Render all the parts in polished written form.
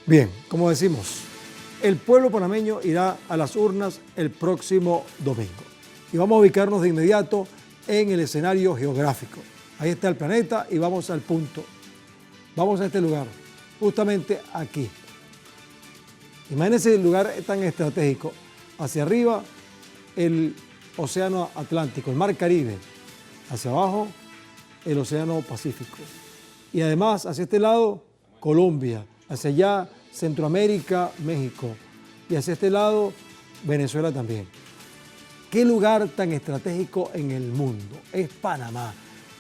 Bien, como decimos, el pueblo panameño irá a las urnas el próximo domingo. Y vamos a ubicarnos de inmediato en el escenario geográfico. Ahí está el planeta y vamos al punto. Vamos a este lugar, justamente aquí. Imagínense el lugar tan estratégico. Hacia arriba, el Océano Atlántico, el Mar Caribe. Hacia abajo, el Océano Pacífico. Y además, hacia este lado, Colombia. Hacia allá, Centroamérica, México. Y hacia este lado, Venezuela también. ¿Qué lugar tan estratégico en el mundo? Es Panamá.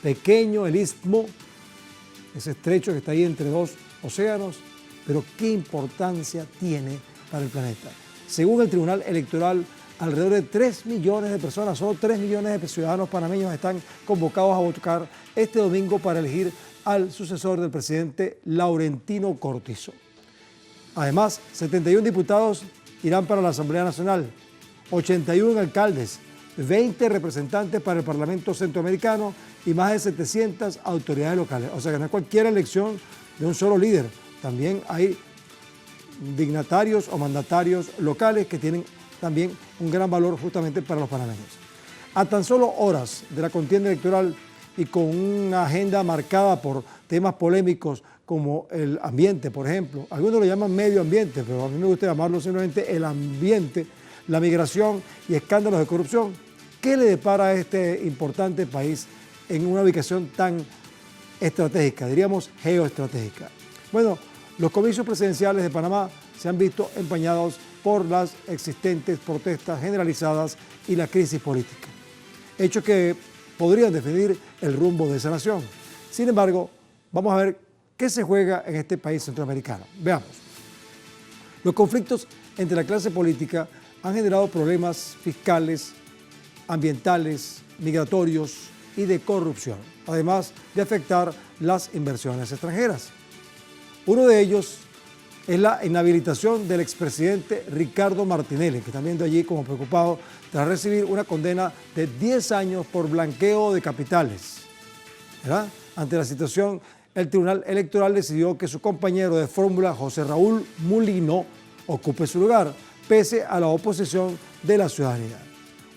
Pequeño, el istmo, ese estrecho que está ahí entre dos océanos, pero ¿qué importancia tiene para el planeta? Según el Tribunal Electoral, alrededor de 3 millones de personas, solo 3 millones de ciudadanos panameños están convocados a votar este domingo para elegir al sucesor del presidente Laurentino Cortizo. Además, 71 diputados irán para la Asamblea Nacional, 81 alcaldes, 20 representantes para el Parlamento Centroamericano y más de 700 autoridades locales. O sea que no es cualquier elección de un solo líder. También hay dignatarios o mandatarios locales que tienen también un gran valor justamente para los panameños. A tan solo horas de la contienda electoral y con una agenda marcada por temas polémicos como el ambiente, por ejemplo. Algunos lo llaman medio ambiente, pero a mí me gusta llamarlo simplemente el ambiente, la migración y escándalos de corrupción. ¿Qué le depara a este importante país en una ubicación tan estratégica, diríamos geoestratégica? Bueno, los comicios presidenciales de Panamá se han visto empañados por las existentes protestas generalizadas y la crisis política, hechos que podrían definir el rumbo de esa nación. Sin embargo, vamos a ver qué se juega en este país centroamericano. Veamos. Los conflictos entre la clase política han generado problemas fiscales, ambientales, migratorios y de corrupción, además de afectar las inversiones extranjeras. Uno de ellos es la inhabilitación del expresidente Ricardo Martinelli, que también de allí como preocupado tras recibir una condena de 10 años por blanqueo de capitales. ¿Verdad? Ante la situación, el Tribunal Electoral decidió que su compañero de fórmula, José Raúl Mulino, ocupe su lugar, pese a la oposición de la ciudadanía.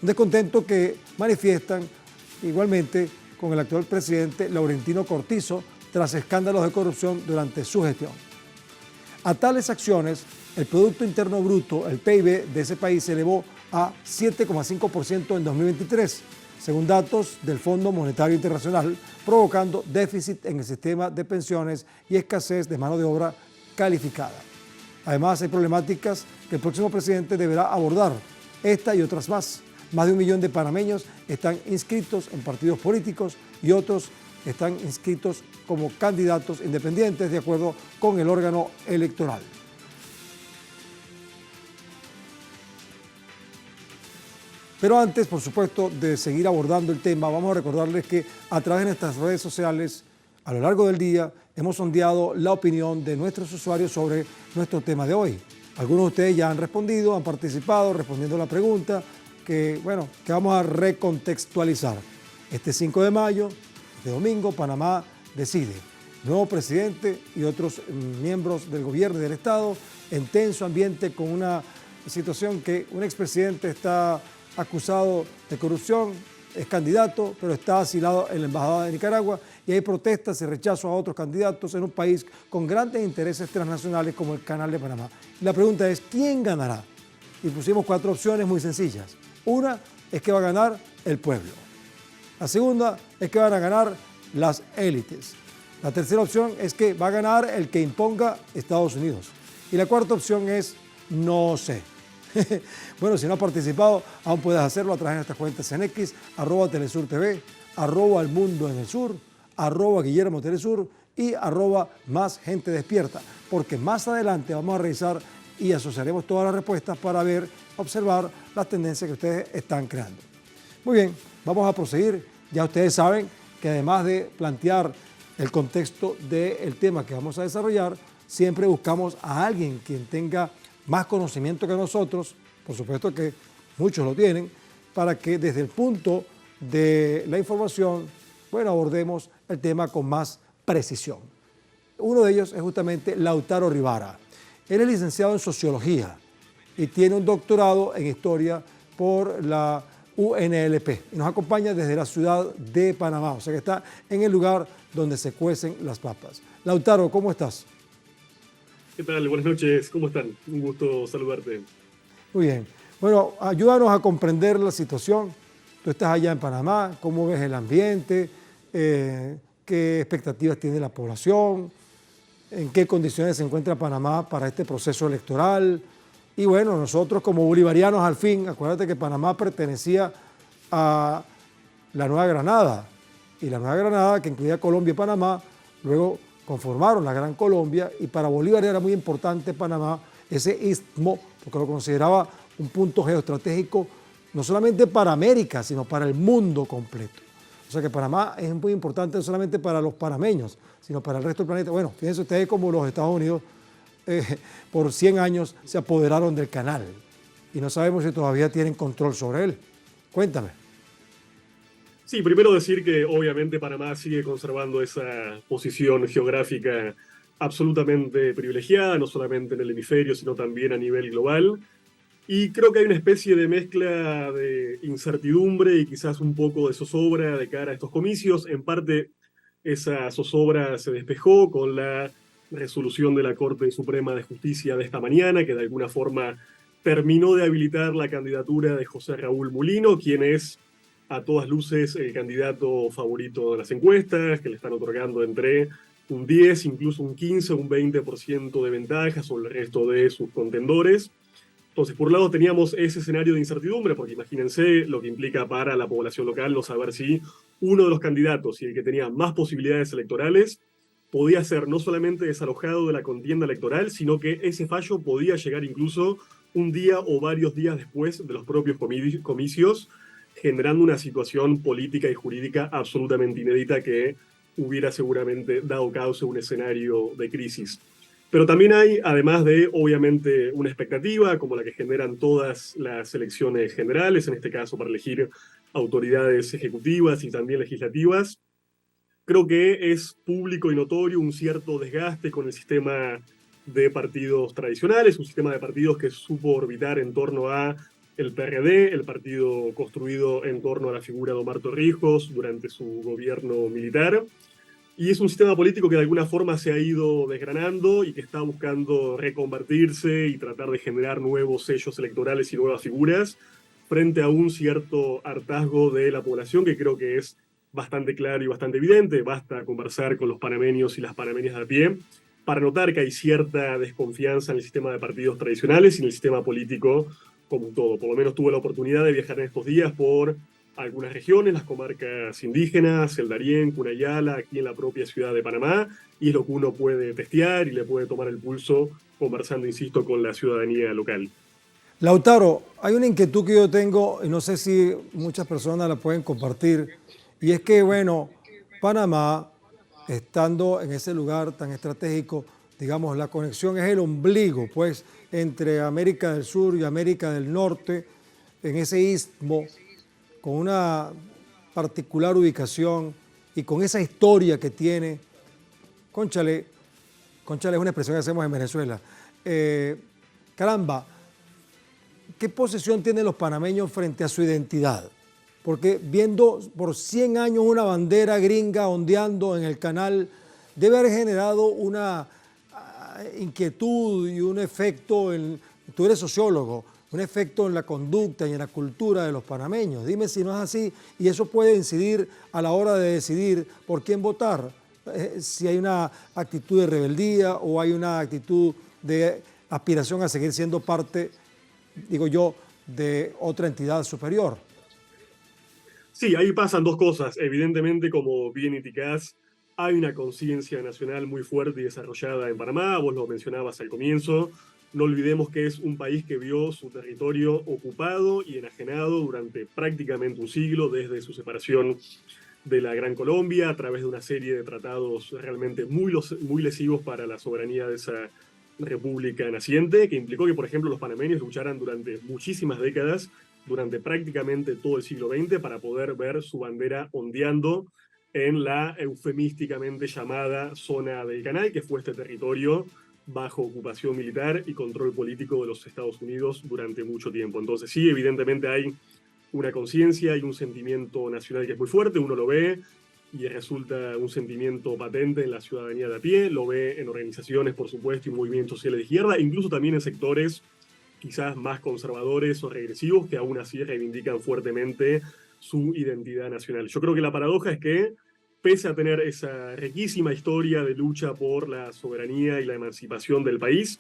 Un descontento que manifiestan igualmente con el actual presidente Laurentino Cortizo tras escándalos de corrupción durante su gestión. A tales acciones, el Producto Interno Bruto, el PIB de ese país, se elevó a 7,5% en 2023, según datos del Fondo Monetario Internacional, provocando déficit en el sistema de pensiones y escasez de mano de obra calificada. Además, hay problemáticas que el próximo presidente deberá abordar, esta y otras más. Más de 1 millón de panameños están inscritos en partidos políticos y otros están inscritos como candidatos independientes de acuerdo con el órgano electoral. Pero antes, por supuesto, de seguir abordando el tema, vamos a recordarles que a través de nuestras redes sociales, a lo largo del día, hemos sondeado la opinión de nuestros usuarios sobre nuestro tema de hoy. Algunos de ustedes ya han respondido, han participado respondiendo la pregunta que vamos a recontextualizar. Este 5 de mayo, este domingo, Panamá decide. Nuevo presidente y otros miembros del gobierno y del Estado en tenso ambiente con una situación que un expresidente está acusado de corrupción, es candidato, pero está asilado en la Embajada de Nicaragua y hay protestas y rechazo a otros candidatos en un país con grandes intereses transnacionales como el Canal de Panamá. Y la pregunta es, ¿quién ganará? Y pusimos 4 opciones muy sencillas. Una es que va a ganar el pueblo. La segunda es que van a ganar las élites. La tercera opción es que va a ganar el que imponga Estados Unidos. Y la cuarta opción es no sé. Bueno, si no has participado, aún puedes hacerlo a través de nuestras cuentas en X, @TelesurTV, @ElMundoEnElSur, @GuillermoTelesur y @MásGenteDespierta, porque más adelante vamos a revisar y asociaremos todas las respuestas para observar las tendencias que ustedes están creando. Muy bien, vamos a proseguir. Ya ustedes saben que además de plantear el contexto del tema que vamos a desarrollar, siempre buscamos a alguien quien tenga más conocimiento que nosotros, por supuesto que muchos lo tienen, para que desde el punto de la información, abordemos el tema con más precisión. Uno de ellos es justamente Lautaro Rivara. Él es licenciado en Sociología y tiene un doctorado en Historia por la UNLP. Y nos acompaña desde la ciudad de Panamá, o sea que está en el lugar donde se cuecen las papas. Lautaro, ¿cómo estás? ¿Qué tal? Buenas noches, ¿cómo están? Un gusto saludarte. Muy bien. Bueno, ayúdanos a comprender la situación. Tú estás allá en Panamá, ¿cómo ves el ambiente? ¿Qué expectativas tiene la población? ¿En qué condiciones se encuentra Panamá para este proceso electoral? Y bueno, nosotros como bolivarianos al fin, acuérdate que Panamá pertenecía a la Nueva Granada, y la Nueva Granada, que incluía Colombia y Panamá, luego conformaron la Gran Colombia, y para Bolívar era muy importante Panamá, ese istmo, porque lo consideraba un punto geoestratégico no solamente para América, sino para el mundo completo. O sea que Panamá es muy importante no solamente para los panameños, sino para el resto del planeta. Bueno, fíjense ustedes cómo los Estados Unidos por 100 años se apoderaron del canal y no sabemos si todavía tienen control sobre él. Cuéntame. Sí, primero decir que obviamente Panamá sigue conservando esa posición geográfica absolutamente privilegiada, no solamente en el hemisferio, sino también a nivel global. Y creo que hay una especie de mezcla de incertidumbre y quizás un poco de zozobra de cara a estos comicios. En parte, esa zozobra se despejó con la resolución de la Corte Suprema de Justicia de esta mañana, que de alguna forma terminó de habilitar la candidatura de José Raúl Mulino, quien es a todas luces el candidato favorito de las encuestas, que le están otorgando entre un 10, incluso un 15, un 20% de ventaja sobre el resto de sus contendores. Entonces, por un lado teníamos ese escenario de incertidumbre, porque imagínense lo que implica para la población local no saber si uno de los candidatos y el que tenía más posibilidades electorales podía ser no solamente desalojado de la contienda electoral, sino que ese fallo podía llegar incluso un día o varios días después de los propios comicios, generando una situación política y jurídica absolutamente inédita que hubiera seguramente dado causa a un escenario de crisis. Pero también hay, además de, obviamente, una expectativa, como la que generan todas las elecciones generales, en este caso para elegir autoridades ejecutivas y también legislativas. Creo que es público y notorio un cierto desgaste con el sistema de partidos tradicionales, un sistema de partidos que supo orbitar en torno a el PRD, el partido construido en torno a la figura de Omar Torrijos durante su gobierno militar. Y es un sistema político que de alguna forma se ha ido desgranando y que está buscando reconvertirse y tratar de generar nuevos sellos electorales y nuevas figuras frente a un cierto hartazgo de la población que creo que es bastante claro y bastante evidente. Basta conversar con los panameños y las panameñas de a pie para notar que hay cierta desconfianza en el sistema de partidos tradicionales y en el sistema político como un todo. Por lo menos tuve la oportunidad de viajar en estos días por algunas regiones, las comarcas indígenas, el Darién, Cunayala, aquí en la propia ciudad de Panamá, y es lo que uno puede testear y le puede tomar el pulso conversando, insisto, con la ciudadanía local. Lautaro, hay una inquietud que yo tengo y no sé si muchas personas la pueden compartir, y es que, bueno, Panamá, estando en ese lugar tan estratégico, digamos, la conexión es el ombligo, pues, entre América del Sur y América del Norte, en ese istmo, con una particular ubicación y con esa historia que tiene. Cónchale, cónchale es una expresión que hacemos en Venezuela. Caramba, ¿qué posición tienen los panameños frente a su identidad? Porque viendo por 100 años una bandera gringa ondeando en el canal, debe haber generado una inquietud y un efecto, tú eres sociólogo, un efecto en la conducta y en la cultura de los panameños. Dime si no es así, y eso puede incidir a la hora de decidir por quién votar, si hay una actitud de rebeldía o hay una actitud de aspiración a seguir siendo parte, digo yo, de otra entidad superior. Sí, ahí pasan dos cosas. Evidentemente, como bien indicás, hay una conciencia nacional muy fuerte y desarrollada en Panamá, vos lo mencionabas al comienzo. No olvidemos que es un país que vio su territorio ocupado y enajenado durante prácticamente un siglo desde su separación de la Gran Colombia a través de una serie de tratados realmente muy lesivos para la soberanía de esa república naciente, que implicó que, por ejemplo, los panameños lucharan durante muchísimas décadas, durante prácticamente todo el siglo XX, para poder ver su bandera ondeando en la eufemísticamente llamada zona del canal, que fue este territorio bajo ocupación militar y control político de los Estados Unidos durante mucho tiempo. Entonces sí, evidentemente hay una conciencia y un sentimiento nacional que es muy fuerte, uno lo ve y resulta un sentimiento patente en la ciudadanía de a pie, lo ve en organizaciones, por supuesto, y movimientos sociales de izquierda, incluso también en sectores quizás más conservadores o regresivos que aún así reivindican fuertemente su identidad nacional. Yo creo que la paradoja es que, pese a tener esa riquísima historia de lucha por la soberanía y la emancipación del país,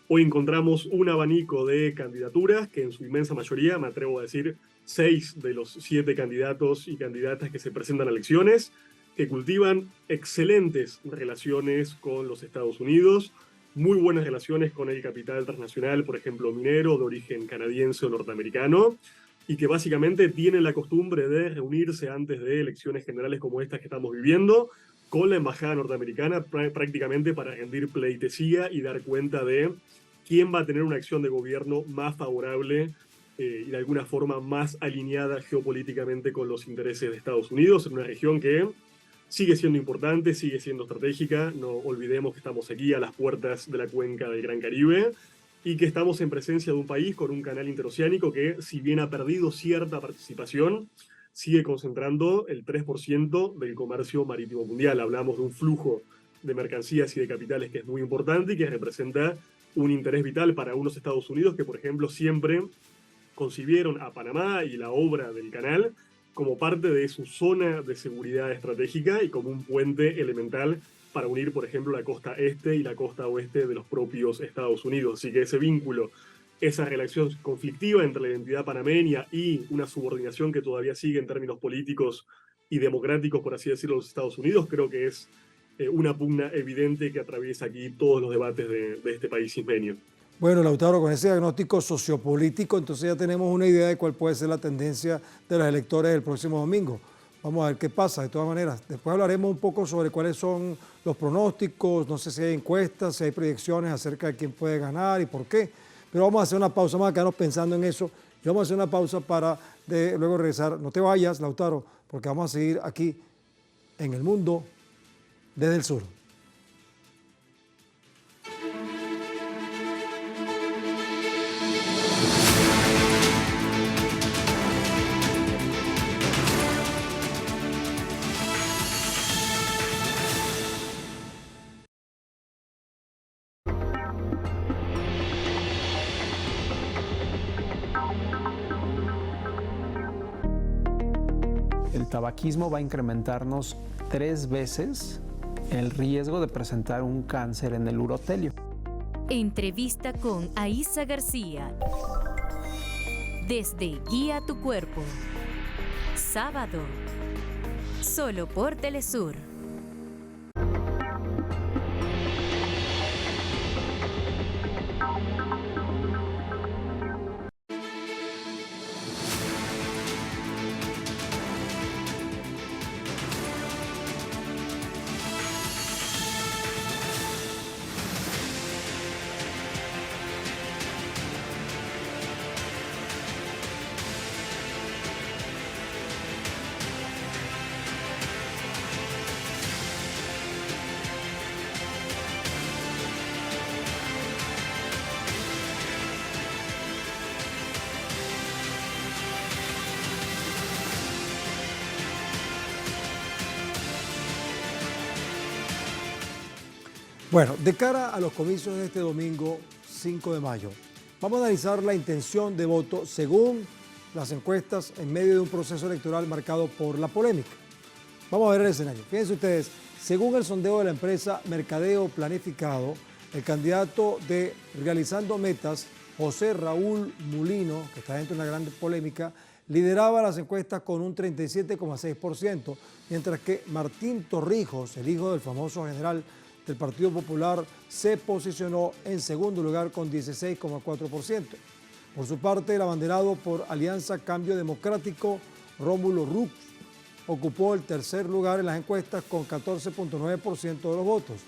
hoy encontramos un abanico de candidaturas que en su inmensa mayoría, me atrevo a decir, 6 de los 7 candidatos y candidatas que se presentan a elecciones, que cultivan excelentes relaciones con los Estados Unidos, muy buenas relaciones con el capital transnacional, por ejemplo, minero de origen canadiense o norteamericano, y que básicamente tienen la costumbre de reunirse antes de elecciones generales como estas que estamos viviendo, con la embajada norteamericana prácticamente para rendir pleitesía y dar cuenta de quién va a tener una acción de gobierno más favorable y de alguna forma más alineada geopolíticamente con los intereses de Estados Unidos, en una región que sigue siendo importante, sigue siendo estratégica. No olvidemos que estamos aquí a las puertas de la cuenca del Gran Caribe y que estamos en presencia de un país con un canal interoceánico que, si bien ha perdido cierta participación, sigue concentrando el 3% del comercio marítimo mundial. Hablamos de un flujo de mercancías y de capitales que es muy importante y que representa un interés vital para unos Estados Unidos que, por ejemplo, siempre concibieron a Panamá y la obra del canal como parte de su zona de seguridad estratégica y como un puente elemental para unir, por ejemplo, la costa este y la costa oeste de los propios Estados Unidos. Así que ese vínculo, esa relación conflictiva entre la identidad panameña y una subordinación que todavía sigue en términos políticos y democráticos, por así decirlo, los Estados Unidos, creo que es una pugna evidente que atraviesa aquí todos los debates de este país ismeño. Bueno, Lautaro, con ese diagnóstico sociopolítico, entonces ya tenemos una idea de cuál puede ser la tendencia de los electores del próximo domingo. Vamos a ver qué pasa, de todas maneras. Después hablaremos un poco sobre cuáles son los pronósticos, no sé si hay encuestas, si hay proyecciones acerca de quién puede ganar y por qué. Pero vamos a hacer una pausa, vamos a quedarnos pensando en eso. Y vamos a hacer una pausa para luego regresar. No te vayas, Lautaro, porque vamos a seguir aquí en El Mundo desde el Sur. El tabaquismo va a incrementarnos 3 veces el riesgo de presentar un cáncer en el urotelio. Entrevista con Aísa García. Desde Guía tu Cuerpo. Sábado. Solo por Telesur. Bueno, de cara a los comicios de este domingo 5 de mayo, vamos a analizar la intención de voto según las encuestas en medio de un proceso electoral marcado por la polémica. Vamos a ver el escenario. Fíjense ustedes, según el sondeo de la empresa Mercadeo Planificado, el candidato de Realizando Metas, José Raúl Mulino, que está dentro de una gran polémica, lideraba las encuestas con un 37,6%, mientras que Martín Torrijos, el hijo del famoso general del Partido Popular, se posicionó en segundo lugar con 16,4%. Por su parte, el abanderado por Alianza Cambio Democrático, Rómulo Rux, ocupó el tercer lugar en las encuestas con 14,9% de los votos.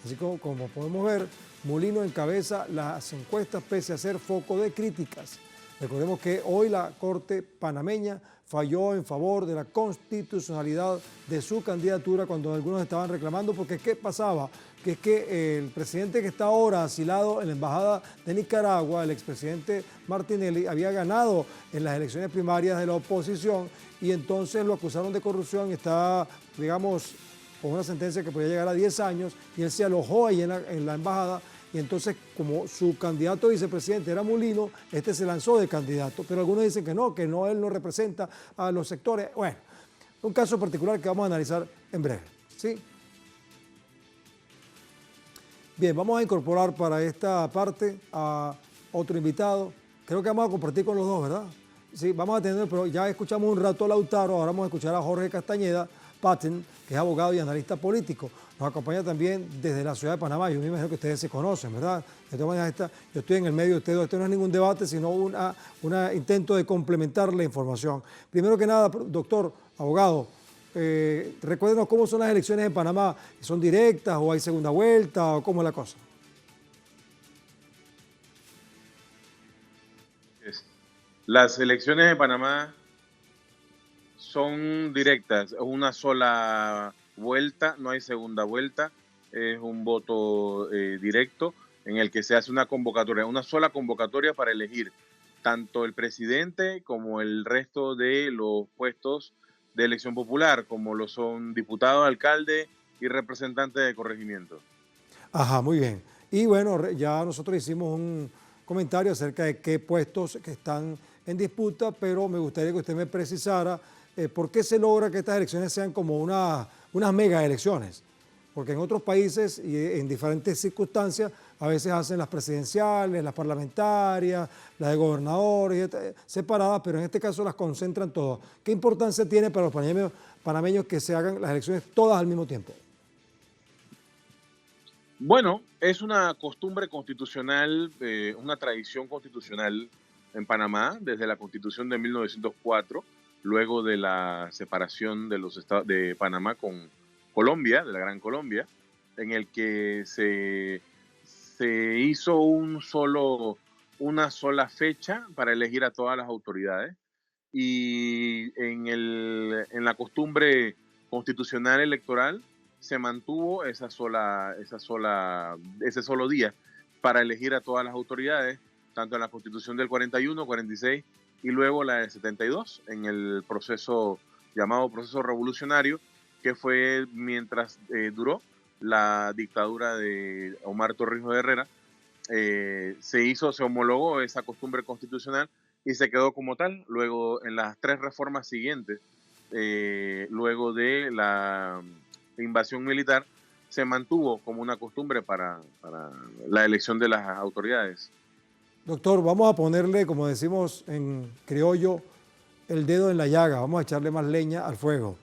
Así como podemos ver, Mulino encabeza las encuestas pese a ser foco de críticas. Recordemos que hoy la Corte panameña falló en favor de la constitucionalidad de su candidatura cuando algunos estaban reclamando, porque ¿qué pasaba? Que es que el presidente que está ahora asilado en la Embajada de Nicaragua, el expresidente Martinelli, había ganado en las elecciones primarias de la oposición y entonces lo acusaron de corrupción y está, digamos, con una sentencia que podía llegar a 10 años y él se alojó ahí en la embajada. Y entonces, como su candidato a vicepresidente era Mulino, este se lanzó de candidato. Pero algunos dicen que no, él no representa a los sectores. Bueno, un caso particular que vamos a analizar en breve, ¿sí? Bien, vamos a incorporar para esta parte a otro invitado. Creo que vamos a compartir con los dos, ¿verdad? Sí, vamos a tener, pero ya escuchamos un rato a Lautaro, ahora vamos a escuchar a Jorge Castañeda Patten, que es abogado y analista político. Nos acompaña también desde la ciudad de Panamá. Yo me imagino que ustedes se conocen, ¿verdad? De todas maneras, yo estoy en el medio de ustedes. Esto no es ningún debate, sino un intento de complementar la información. Primero que nada, doctor, abogado, recuérdenos cómo son las elecciones en Panamá. ¿Son directas o hay segunda vuelta o cómo es la cosa? Las elecciones de Panamá son directas, es una sola vuelta, no hay segunda vuelta, es un voto directo en el que se hace una sola convocatoria para elegir tanto el presidente como el resto de los puestos de elección popular, como lo son diputado, alcalde y representante de corregimiento. Ajá, muy bien. Y bueno, ya nosotros hicimos un comentario acerca de qué puestos que están en disputa, pero me gustaría que usted me precisara por qué se logra que estas elecciones sean como unas mega elecciones. Porque en otros países y en diferentes circunstancias a veces hacen las presidenciales, las parlamentarias, las de gobernadores, separadas, pero en este caso las concentran todas. ¿Qué importancia tiene para los panameños que se hagan las elecciones todas al mismo tiempo? Bueno, es una costumbre constitucional, una tradición constitucional en Panamá desde la Constitución de 1904, luego de la separación de los estados de Panamá con Colombia, de la Gran Colombia, en el que se hizo una sola fecha para elegir a todas las autoridades, y en la costumbre constitucional electoral se mantuvo ese solo día para elegir a todas las autoridades, tanto en la Constitución del 41, 46 y luego la del 72, en el proceso llamado proceso revolucionario, que fue mientras duró la dictadura de Omar Torrijos de Herrera. Se homologó esa costumbre constitucional y se quedó como tal. Luego, en las 3 reformas siguientes, luego de la invasión militar, se mantuvo como una costumbre para la elección de las autoridades. Doctor, vamos a ponerle, como decimos en criollo, el dedo en la llaga, vamos a echarle más leña al fuego.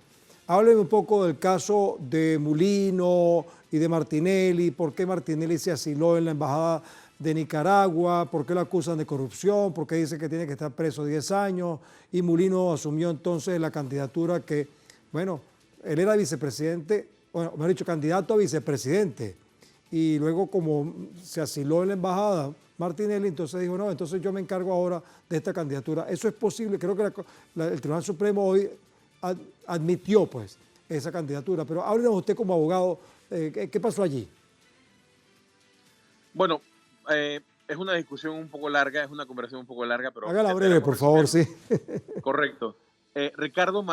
Hábleme un poco del caso de Mulino y de Martinelli, por qué Martinelli se asiló en la Embajada de Nicaragua, por qué lo acusan de corrupción, por qué dice que tiene que estar preso 10 años, y Mulino asumió entonces la candidatura que, bueno, él era vicepresidente, bueno, mejor dicho, candidato a vicepresidente, y luego como se asiló en la embajada Martinelli, entonces dijo, no, entonces yo me encargo ahora de esta candidatura. Eso es posible, creo que el Tribunal Supremo hoy admitió pues esa candidatura, pero háblenos usted como abogado, ¿qué pasó allí? Bueno, es una discusión un poco larga, es una conversación un poco larga, pero... Hágala breve, por favor, sí. Correcto. Ricardo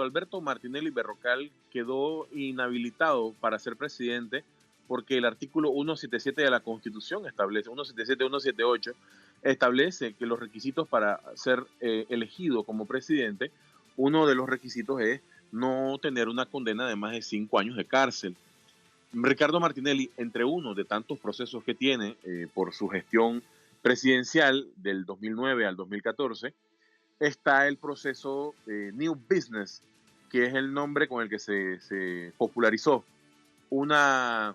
Alberto Martinelli Berrocal quedó inhabilitado para ser presidente porque el artículo 177 de la Constitución establece, 177, 178, establece que los requisitos para ser elegido como presidente, uno de los requisitos es no tener una condena de más de 5 años de cárcel. Ricardo Martinelli, entre uno de tantos procesos que tiene por su gestión presidencial del 2009 al 2014, está el proceso New Business, que es el nombre con el que se popularizó una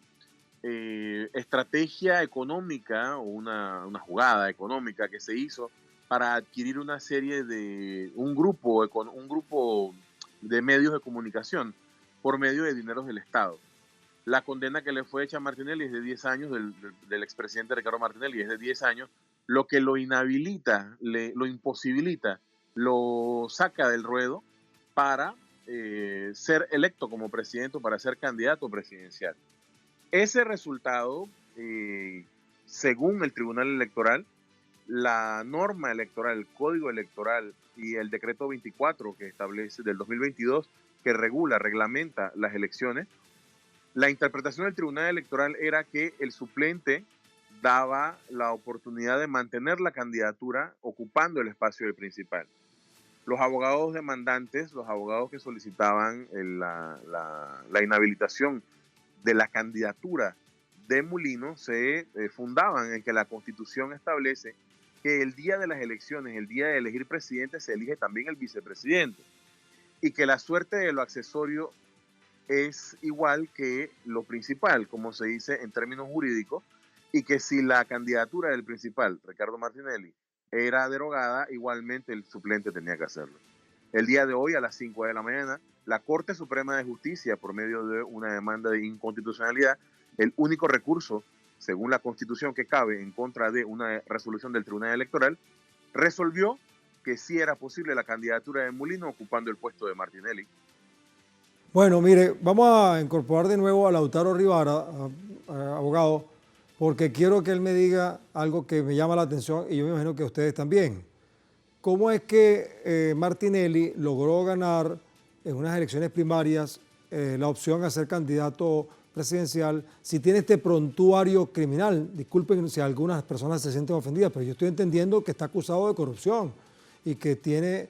estrategia económica o una jugada económica que se hizo para adquirir una serie de un grupo de medios de comunicación por medio de dineros del Estado. La condena que le fue hecha a Martinelli es de 10 años, del expresidente Ricardo Martinelli es de 10 años, lo que lo inhabilita, lo imposibilita, lo saca del ruedo para ser electo como presidente o para ser candidato presidencial. Ese resultado, según el Tribunal Electoral, la norma electoral, el código electoral y el decreto 24 que establece del 2022 que reglamenta las elecciones, la interpretación del Tribunal Electoral era que el suplente daba la oportunidad de mantener la candidatura ocupando el espacio del principal. Los abogados demandantes, los abogados que solicitaban la inhabilitación de la candidatura de Mulino, se fundaban en que la Constitución establece que el día de las elecciones, el día de elegir presidente, se elige también el vicepresidente, y que la suerte de lo accesorio es igual que lo principal, como se dice en términos jurídicos, y que si la candidatura del principal, Ricardo Martinelli, era derogada, igualmente el suplente tenía que hacerlo. El día de hoy, a las 5 de la mañana, la Corte Suprema de Justicia, por medio de una demanda de inconstitucionalidad, el único recurso, según la Constitución, que cabe en contra de una resolución del Tribunal Electoral, resolvió que sí era posible la candidatura de Mulino ocupando el puesto de Martinelli. Bueno, mire, vamos a incorporar de nuevo a Lautaro Rivara, abogado, porque quiero que él me diga algo que me llama la atención y yo me imagino que ustedes también. ¿Cómo es que Martinelli logró ganar en unas elecciones primarias la opción a ser candidato presidencial si tiene este prontuario criminal? Disculpen si algunas personas se sienten ofendidas, pero yo estoy entendiendo que está acusado de corrupción y que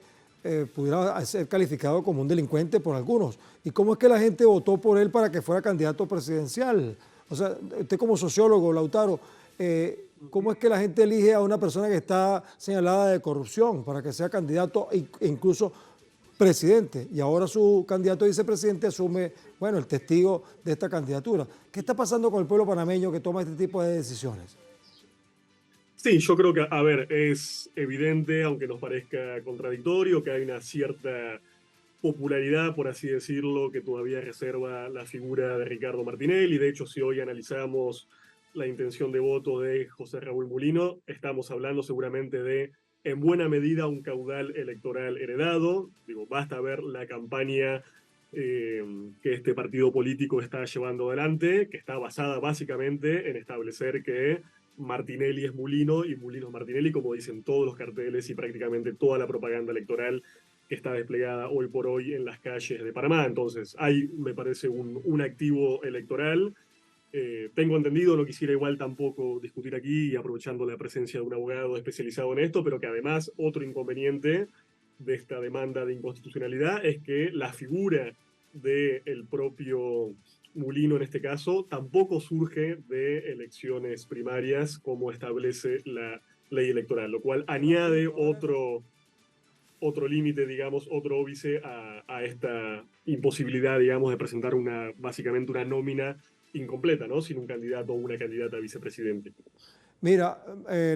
pudiera ser calificado como un delincuente por algunos. ¿Y cómo es que la gente votó por él para que fuera candidato presidencial? O sea, usted como sociólogo, Lautaro, ¿cómo es que la gente elige a una persona que está señalada de corrupción para que sea candidato e incluso presidente? Y ahora su candidato a vicepresidente asume, bueno, el testigo de esta candidatura. ¿Qué está pasando con el pueblo panameño que toma este tipo de decisiones? Sí, yo creo que, a ver, es evidente, aunque nos parezca contradictorio, que hay una cierta popularidad, por así decirlo, que todavía reserva la figura de Ricardo Martinelli. De hecho, si hoy analizamos la intención de voto de José Raúl Mulino, estamos hablando seguramente de, en buena medida, un caudal electoral heredado. Digo, basta ver la campaña que este partido político está llevando adelante, que está basada básicamente en establecer que Martinelli es Mulino y Mulino es Martinelli, como dicen todos los carteles y prácticamente toda la propaganda electoral que está desplegada hoy por hoy en las calles de Panamá. Entonces, hay, me parece, un activo electoral. Tengo entendido, no quisiera igual tampoco discutir aquí, y aprovechando la presencia de un abogado especializado en esto, pero que además otro inconveniente de esta demanda de inconstitucionalidad es que la figura del propio Mulino en este caso tampoco surge de elecciones primarias como establece la ley electoral, lo cual añade otro límite, digamos, otro óbice a esta imposibilidad, digamos, de presentar básicamente una nómina incompleta, ¿no? Sin un candidato o una candidata a vicepresidente. Mira,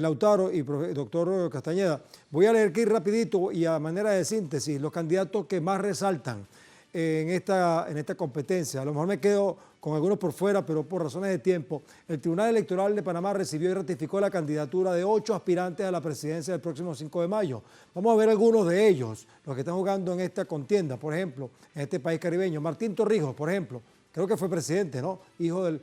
Lautaro y doctor Castañeda, voy a leer aquí rapidito y a manera de síntesis los candidatos que más resaltan en esta competencia. A lo mejor me quedo con algunos por fuera, pero por razones de tiempo. El Tribunal Electoral de Panamá recibió y ratificó la candidatura de 8 aspirantes a la presidencia del próximo 5 de mayo. Vamos a ver algunos de ellos, los que están jugando en esta contienda. Por ejemplo, en este país caribeño, Martín Torrijos, por ejemplo, creo que fue presidente, ¿no? Hijo del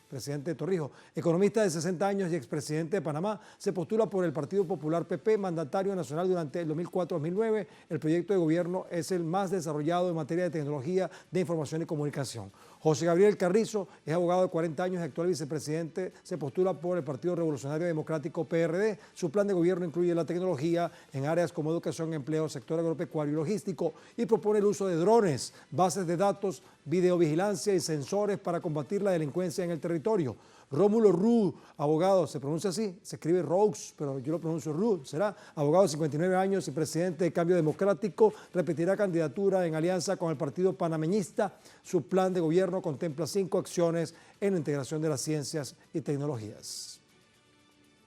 presidente Torrijos, economista de 60 años y expresidente de Panamá, se postula por el Partido Popular PP, mandatario nacional durante el 2004-2009. El proyecto de gobierno es el más desarrollado en materia de tecnología de información y comunicación. José Gabriel Carrizo es abogado de 40 años y actual vicepresidente, se postula por el Partido Revolucionario Democrático PRD. Su plan de gobierno incluye la tecnología en áreas como educación, empleo, sector agropecuario y logístico y propone el uso de drones, bases de datos, videovigilancia y sensores para combatir la delincuencia en el territorio. Rómulo Ruz, abogado, se pronuncia así, se escribe Roux, pero yo lo pronuncio Ruz, será abogado de 59 años y presidente de Cambio Democrático, repetirá candidatura en alianza con el Partido Panameñista. Su plan de gobierno contempla 5 acciones en la integración de las ciencias y tecnologías.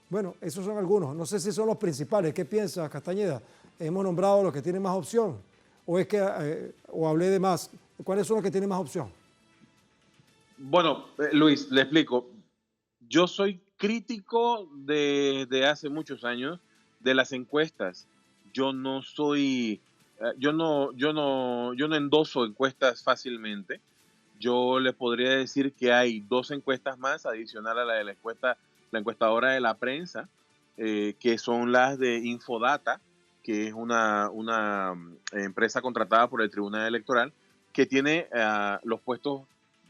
Bueno, esos son algunos, no sé si son los principales. ¿Qué piensa Castañeda? ¿Hemos nombrado los que tienen más opción? ¿O es que o hablé de más? ¿Cuáles son los que tienen más opción? Bueno, Luis, le explico. Yo soy crítico desde hace muchos años de las encuestas. Yo no soy, yo no endoso encuestas fácilmente. Yo le podría decir que hay 2 encuestas más adicional a la de la encuestadora de la prensa, que son las de Infodata, que es una empresa contratada por el Tribunal Electoral, que tiene los puestos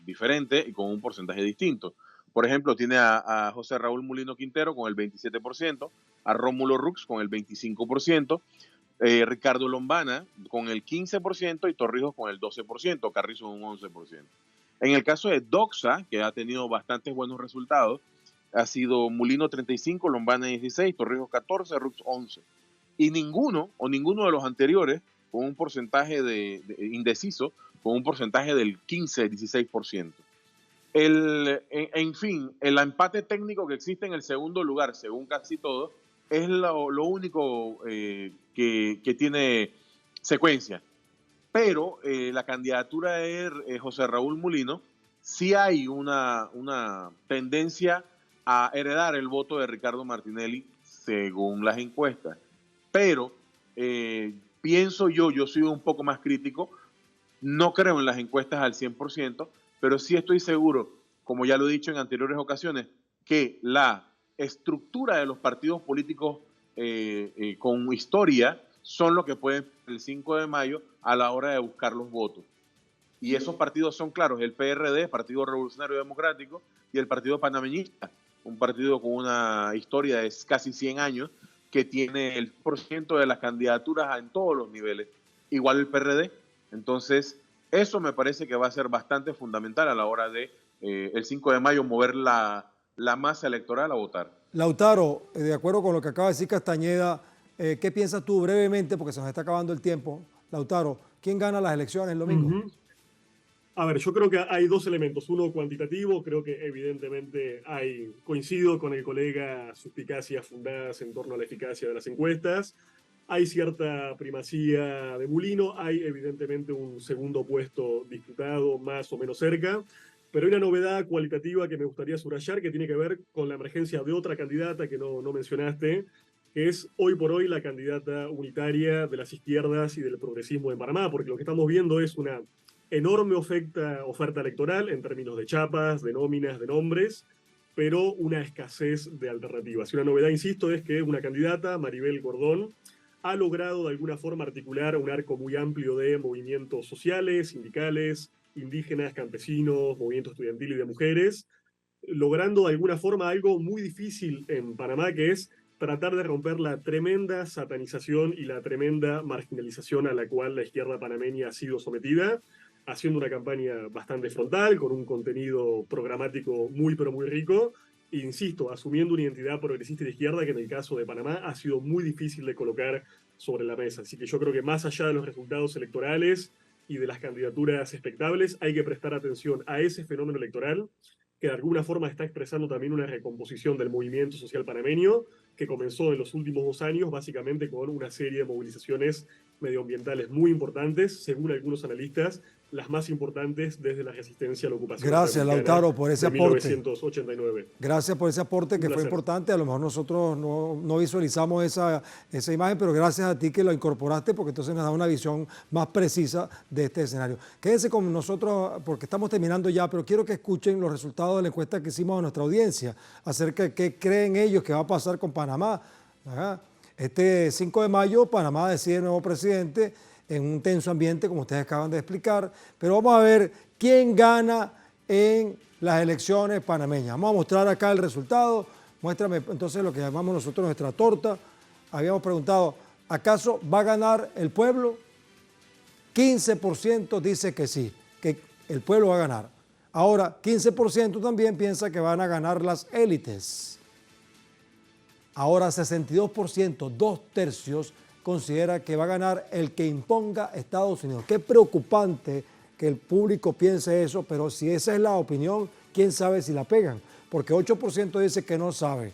diferentes y con un porcentaje distinto. Por ejemplo, tiene a José Raúl Mulino Quintero con el 27%, a Rómulo Rux con el 25%, Ricardo Lombana con el 15% y Torrijos con el 12%, Carrizo un 11%. En el caso de Doxa, que ha tenido bastantes buenos resultados, ha sido Mulino 35, Lombana 16, Torrijos 14, Rux 11. Y ninguno de los anteriores con un porcentaje de indeciso, con un porcentaje del 15-16%. En fin, el empate técnico que existe en el segundo lugar, según casi todo, es lo único que tiene secuencia. Pero la candidatura de José Raúl Mulino, sí hay una tendencia a heredar el voto de Ricardo Martinelli, según las encuestas. Pero pienso yo soy un poco más crítico, no creo en las encuestas al 100%, pero sí estoy seguro, como ya lo he dicho en anteriores ocasiones, que la estructura de los partidos políticos con historia son lo que pueden el 5 de mayo a la hora de buscar los votos. Y esos partidos son claros, el PRD, Partido Revolucionario Democrático, y el Partido Panameñista, un partido con una historia de casi 100 años, que tiene el % de las candidaturas en todos los niveles, igual el PRD. Entonces, eso me parece que va a ser bastante fundamental a la hora de el 5 de mayo mover la masa electoral a votar. Lautaro, de acuerdo con lo que acaba de decir Castañeda, ¿qué piensas tú brevemente, porque se nos está acabando el tiempo? Lautaro, ¿quién gana las elecciones el domingo? A ver, yo creo que hay 2 elementos. Uno cuantitativo, creo que evidentemente coincido con el colega, suspicacias fundadas en torno a la eficacia de las encuestas. Hay cierta primacía de Mulino, hay evidentemente un segundo puesto disputado más o menos cerca, pero hay una novedad cualitativa que me gustaría subrayar que tiene que ver con la emergencia de otra candidata que no mencionaste, que es hoy por hoy la candidata unitaria de las izquierdas y del progresismo en Panamá, porque lo que estamos viendo es una enorme oferta electoral en términos de chapas, de nóminas, de nombres, pero una escasez de alternativas. Y una novedad, insisto, es que una candidata, Maribel Gordón, ha logrado de alguna forma articular un arco muy amplio de movimientos sociales, sindicales, indígenas, campesinos, movimiento estudiantil y de mujeres, logrando de alguna forma algo muy difícil en Panamá, que es tratar de romper la tremenda satanización y la tremenda marginalización a la cual la izquierda panameña ha sido sometida, haciendo una campaña bastante frontal, con un contenido programático muy pero muy rico, e insisto, asumiendo una identidad progresista de izquierda que en el caso de Panamá ha sido muy difícil de colocar sobre la mesa. Así que yo creo que más allá de los resultados electorales y de las candidaturas expectables, hay que prestar atención a ese fenómeno electoral que de alguna forma está expresando también una recomposición del movimiento social panameño, que comenzó en los últimos 2 años básicamente con una serie de movilizaciones medioambientales muy importantes, según algunos analistas, las más importantes desde la resistencia a la ocupación. Gracias, Lautaro, por ese aporte. 1989. Gracias por ese aporte que fue importante. A lo mejor nosotros no visualizamos esa imagen, pero gracias a ti que lo incorporaste, porque entonces nos da una visión más precisa de este escenario. Quédense con nosotros porque estamos terminando ya, pero quiero que escuchen los resultados de la encuesta que hicimos a nuestra audiencia acerca de qué creen ellos que va a pasar con Panamá. Ajá. Este 5 de mayo, Panamá decide nuevo presidente en un tenso ambiente, como ustedes acaban de explicar, pero vamos a ver quién gana en las elecciones panameñas. Vamos a mostrar acá el resultado. Muéstrame entonces lo que llamamos nosotros nuestra torta. Habíamos preguntado, ¿acaso va a ganar el pueblo? 15% dice que sí, que el pueblo va a ganar. Ahora, 15% también piensa que van a ganar las élites. Ahora, 62%, 2/3, considera que va a ganar el que imponga Estados Unidos. Qué preocupante que el público piense eso, pero si esa es la opinión, quién sabe si la pegan, porque 8% dice que no sabe.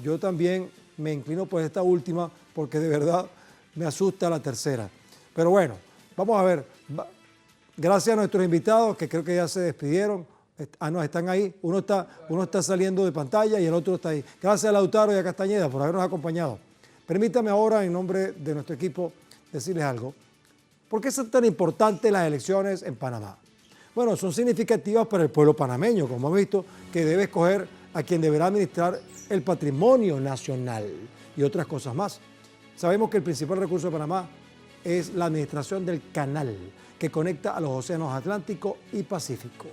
Yo también me inclino por esta última, porque de verdad me asusta la tercera. Pero bueno, vamos a ver. Gracias a nuestros invitados, que creo que ya se despidieron. No, están ahí. Uno está saliendo de pantalla y el otro está ahí. Gracias a Lautaro y a Castañeda por habernos acompañado. Permítame ahora, en nombre de nuestro equipo, decirles algo. ¿Por qué son tan importantes las elecciones en Panamá? Bueno, son significativas para el pueblo panameño, como hemos visto, que debe escoger a quien deberá administrar el patrimonio nacional y otras cosas más. Sabemos que el principal recurso de Panamá es la administración del canal que conecta a los océanos Atlántico y Pacífico.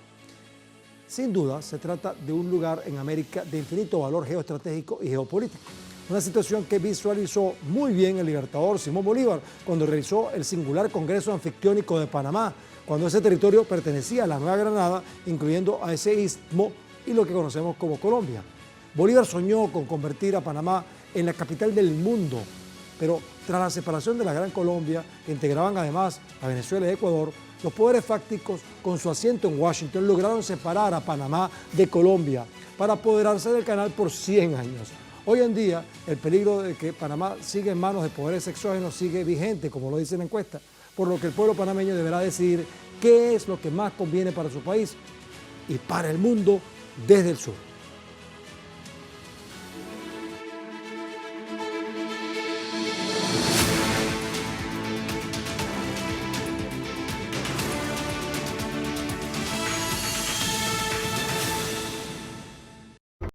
Sin duda, se trata de un lugar en América de infinito valor geoestratégico y geopolítico. Una situación que visualizó muy bien el libertador Simón Bolívar cuando realizó el singular Congreso Anfictiónico de Panamá, cuando ese territorio pertenecía a la Nueva Granada, incluyendo a ese istmo y lo que conocemos como Colombia. Bolívar soñó con convertir a Panamá en la capital del mundo, pero tras la separación de la Gran Colombia, que integraban además a Venezuela y Ecuador, los poderes fácticos, con su asiento en Washington, lograron separar a Panamá de Colombia para apoderarse del canal por 100 años. Hoy en día, el peligro de que Panamá siga en manos de poderes exógenos sigue vigente, como lo dice la encuesta, por lo que el pueblo panameño deberá decidir qué es lo que más conviene para su país y para el mundo desde el sur.